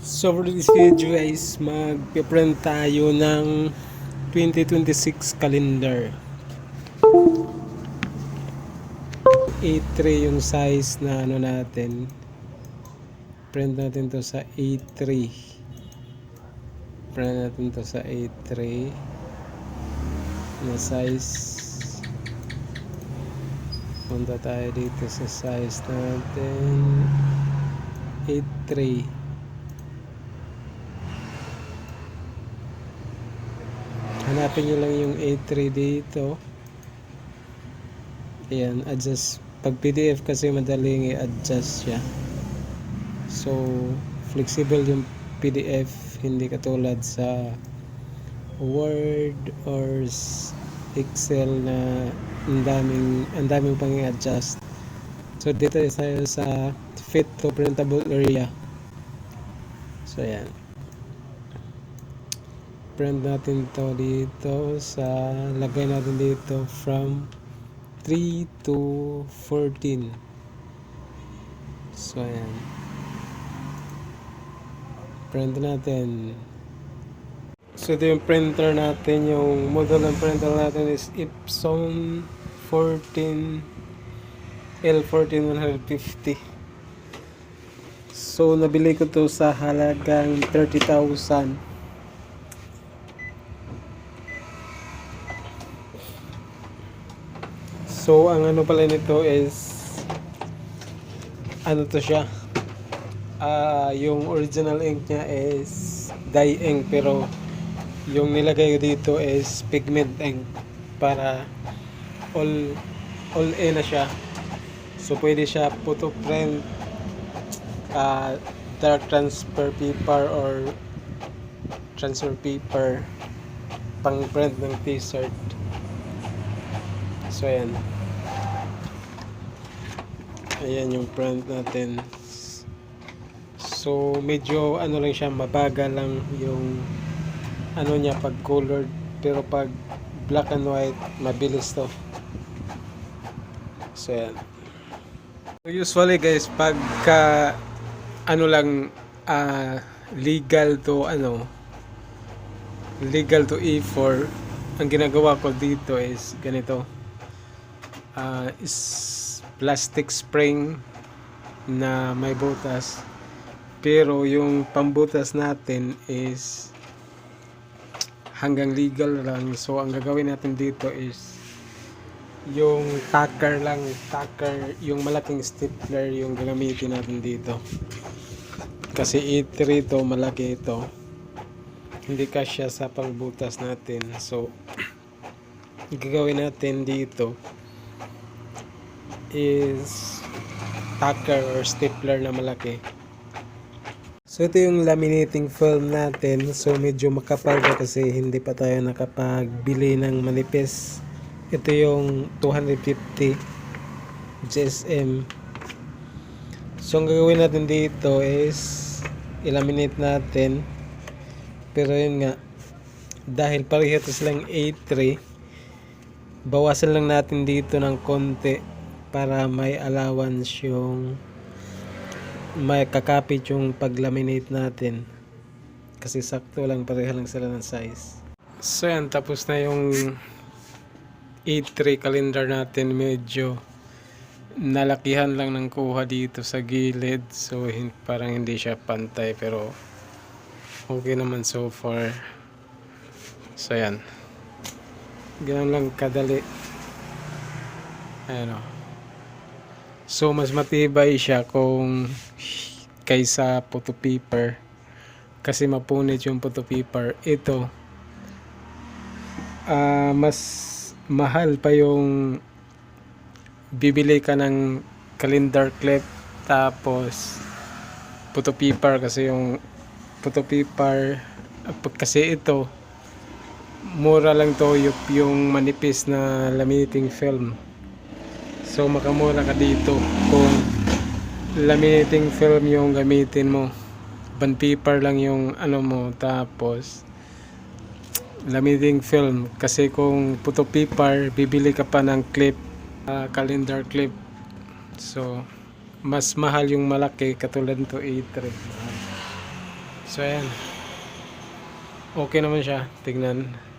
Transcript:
So for this video guys, mag-print tayo ng 2026 calendar. A3 yung size na ano natin. Print natin to sa A3. Print natin to sa A3 na size. Punta tayo dito sa size natin. A3. Hanapin nyo lang yung A3 dito. Ayan, adjust. Pag PDF kasi madaling i-adjust siya. So, flexible yung PDF. Hindi katulad sa Word or Excel na ang daming pang i-adjust. So, dito tayo sa fit to printable area. So, ayan. Print natin to dito sa lagay natin dito from 3 to 14. So ayan, print natin. So ito yung printer natin. Yung model ng printer natin is Epson 14 L14150. So nabili ko to sa halagang 30,000. So, ang ano pala nito is ano to siya, yung original ink niya is dye ink, pero yung nilagay ko dito is pigment ink para all A na siya. So, pwede siya photo print, dark transfer paper or transfer paper, pang print ng t-shirt. So, ayan. Ayan yung print natin. So, medyo ano lang siya, mabagal lang yung ano niya pag colored. Pero pag black and white, mabilis to. So, ayan. So, usually guys, pagka ano lang, legal to A4, ang ginagawa ko dito is ganito. Is plastic spring na may butas, pero yung pambutas natin is hanggang legal lang. So ang gagawin natin dito is yung tacker lang, yung malaking stapler yung gagamitin natin dito, kasi A3 to, malaki ito, hindi kasya sa pangbutas natin. So gagawin natin dito is tacker or stapler na malaki. So ito yung laminating film natin. So medyo makapal pa kasi hindi pa tayo nakapagbili ng manipis. Ito yung 250 GSM. So ang gagawin natin dito is ilaminate natin. Pero yun nga, dahil pareho ito silang A3, bawasan lang natin dito ng konti para may allowance yung may kakapit yung pag-laminate natin, kasi sakto lang, pareha lang sila ng size. So yan, tapos na yung A3 calendar natin. Medyo nalakihan lang ng kuha dito sa gilid, so parang hindi siya pantay, pero okay naman so far. So yan, ganun lang kadali. Ayan o. So mas matibay siya kung kaysa photo paper, kasi mapunit yung photo paper. Ito mas mahal pa yung bibili ka ng calendar clip tapos photo paper, kasi yung photo paper, kasi ito mura lang to yung manipis na laminating film. So makamura ka dito kung laminating film yung gamitin mo, bond paper lang yung ano mo, tapos laminating film. Kasi kung photo paper, bibili ka pa ng clip, calendar clip. So mas mahal yung malaki katulad nito A3. Mahal. So ayan. Okay naman siya. Tignan.